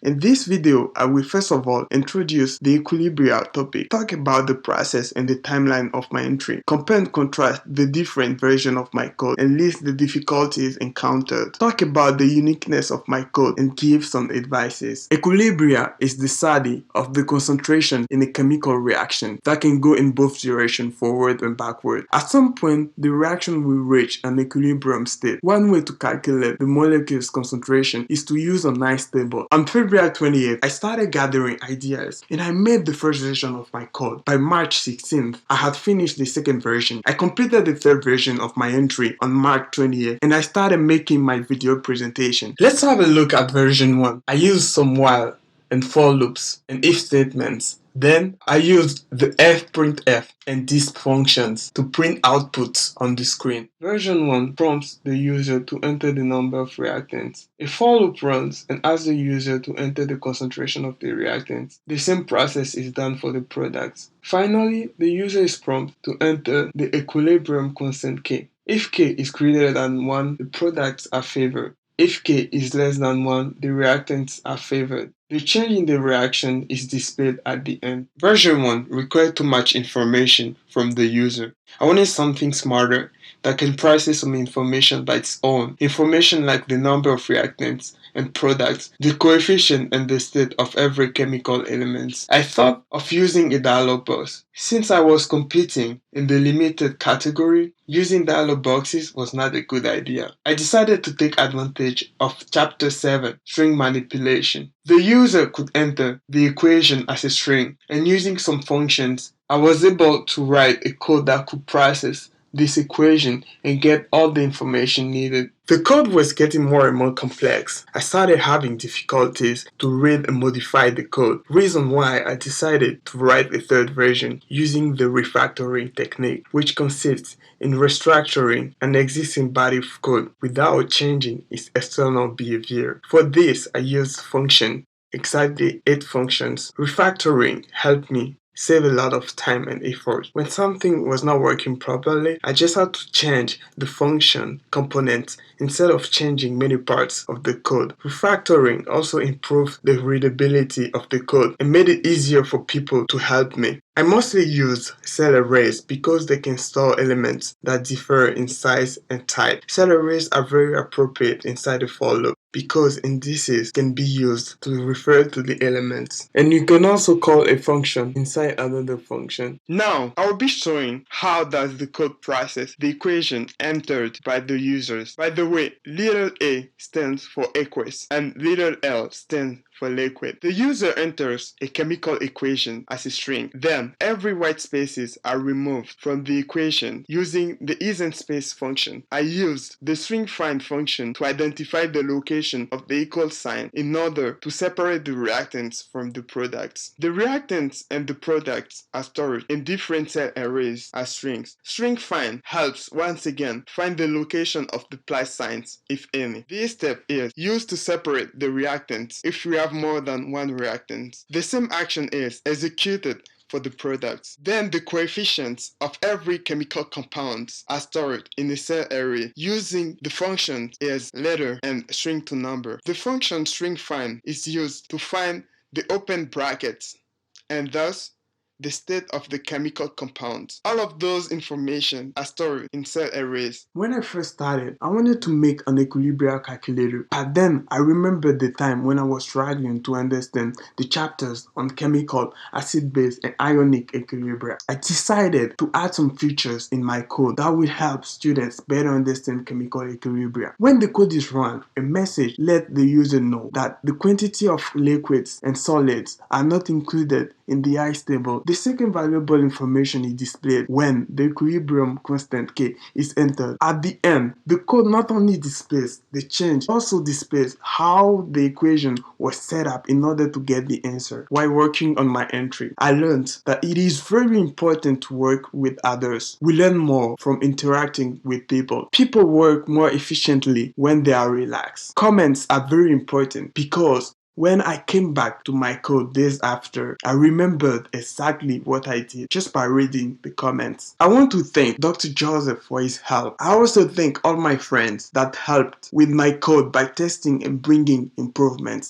In this video, I will first of all introduce the Equilibria topic, talk about the process and the timeline of my entry, compare and contrast the different versions of my code, and list the difficulties encountered, talk about the uniqueness of my code, and give some advices. Equilibria is the study of the concentration in a chemical reaction that can go in both directions, forward and backward. At some point, the reaction will reach an equilibrium state. One way to calculate the molecule's concentration is to use a nice table. On February 28th, I started gathering ideas and I made the first version of my code. By March 16th, I had finished the second version. I completed the third version of my entry on March 28th and I started making my video presentation. Let's have a look at version 1. I used some while and for loops and if statements. Then I used the fprintf and disp functions to print outputs on the screen. Version 1 prompts the user to enter the number of reactants. A for loop runs and asks the user to enter the concentration of the reactants. The same process is done for the products. Finally, the user is prompted to enter the equilibrium constant K. If K is greater than 1, the products are favored. If K is less than 1, the reactants are favored. The change in the reaction is displayed at the end. Version 1 required too much information from the user. I wanted something smarter that can process some information by its own. Information like the number of reactants and products, the coefficient and the state of every chemical element. I thought of using a dialog box. Since I was competing in the limited category, using dialog boxes was not a good idea. I decided to take advantage of Chapter 7, String Manipulation. The user could enter the equation as a string, and using some functions, I was able to write a code that could process this equation and get all the information needed. The code was getting more and more complex. I started having difficulties to read and modify the code. Reason why I decided to write a third version using the refactoring technique, which consists in restructuring an existing body of code without changing its external behavior. For this, I used function, exactly 8 functions. Refactoring helped me save a lot of time and effort. When something was not working properly, I just had to change the function component instead of changing many parts of the code. Refactoring also improved the readability of the code and made it easier for people to help me. I mostly use cell arrays because they can store elements that differ in size and type. Cell arrays are very appropriate inside a for loop because indices can be used to refer to the elements. And you can also call a function inside another function. Now, I will be showing how does the code process the equation entered by the users. By the way, little a stands for aqueous and little l stands for liquid. The user enters a chemical equation as a string. Then, every white spaces are removed from the equation using the ENCMP function. I used the string find function to identify the location of the equal sign in order to separate the reactants from the products. The reactants and the products are stored in different cell arrays as strings. String find helps once again find the location of the plus signs, if any. This step is used to separate the reactants if we have more than one reactant. The same action is executed for the products. Then the coefficients of every chemical compound are stored in a cell array using the function is letter and string to number. The function string find is used to find the open brackets and thus the state of the chemical compound. All of those information are stored in cell arrays. When I first started, I wanted to make an equilibrium calculator, but then I remembered the time when I was struggling to understand the chapters on chemical, acid-base, and ionic equilibria. I decided to add some features in my code that will help students better understand chemical equilibria. When the code is run, a message let the user know that the quantity of liquids and solids are not included in the ice table. The second valuable information is displayed when the equilibrium constant K is entered. At the end, the code not only displays the change, also displays how the equation was set up in order to get the answer. While working on my entry, I learned that it is very important to work with others. We learn more from interacting with people. People work more efficiently when they are relaxed. Comments are very important because when I came back to my code days after, I remembered exactly what I did just by reading the comments. I want to thank Dr. Joseph for his help. I also thank all my friends that helped with my code by testing and bringing improvements.